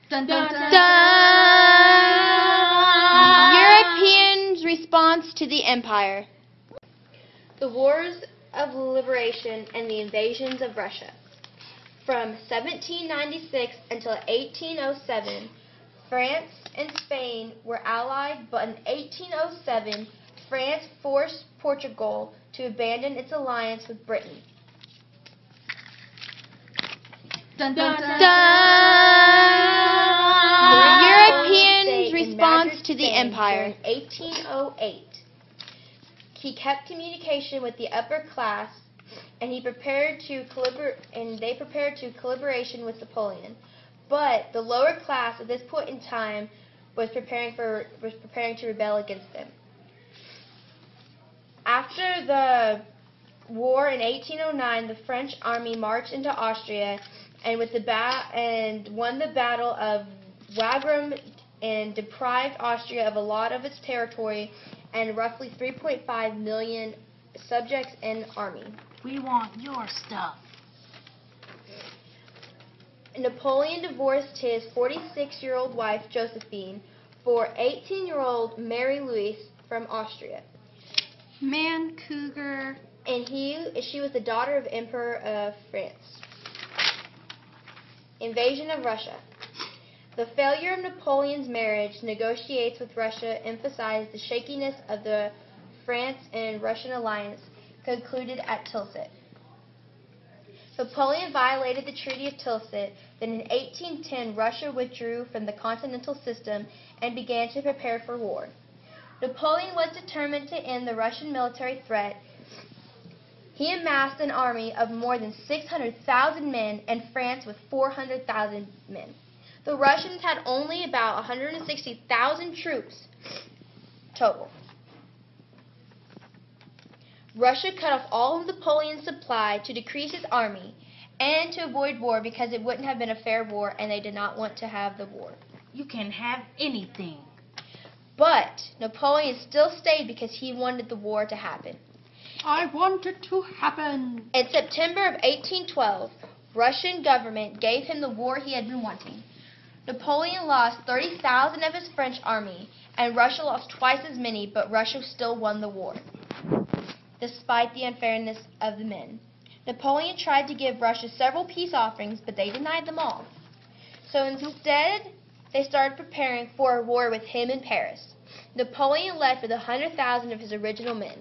Dun, dun, dun. Europeans' response to the empire. The Wars of Liberation and the invasions of Russia. From 1796 until 1807, France and Spain were allied, but in 1807, France forced Portugal to abandon its alliance with Britain. Dun, dun, dun. Europeans' response to the empire. In 1808, he kept communication with the upper class, and they prepared to collaboration with Napoleon. But the lower class at this point in time was preparing to rebel against them. After the war in 1809, the French army marched into Austria and won the Battle of Wagram and deprived Austria of a lot of its territory and roughly 3.5 million subjects and army. We want your stuff. Napoleon divorced his 46-year-old wife, Josephine, for 18-year-old Mary Louise from Austria. Man cougar. And she was the daughter of Emperor of France. Invasion of Russia. The failure of Napoleon's marriage negotiates with Russia emphasized the shakiness of the France and Russian alliance concluded at Tilsit. Napoleon violated the Treaty of Tilsit. Then in 1810, Russia withdrew from the continental system and began to prepare for war. Napoleon was determined to end the Russian military threat. He amassed an army of more than 600,000 men and France with 400,000 men. The Russians had only about 160,000 troops total. Russia cut off all of Napoleon's supply to decrease his army and to avoid war because it wouldn't have been a fair war and they did not want to have the war. You can have anything. But Napoleon still stayed because he wanted the war to happen. I want it to happen. In September of 1812, Russian government gave him the war he had been wanting. Napoleon lost 30,000 of his French army, and Russia lost twice as many, but Russia still won the war, despite the unfairness of the men. Napoleon tried to give Russia several peace offerings, but they denied them all. So instead, they started preparing for a war with him in Paris. Napoleon left with 100,000 of his original men.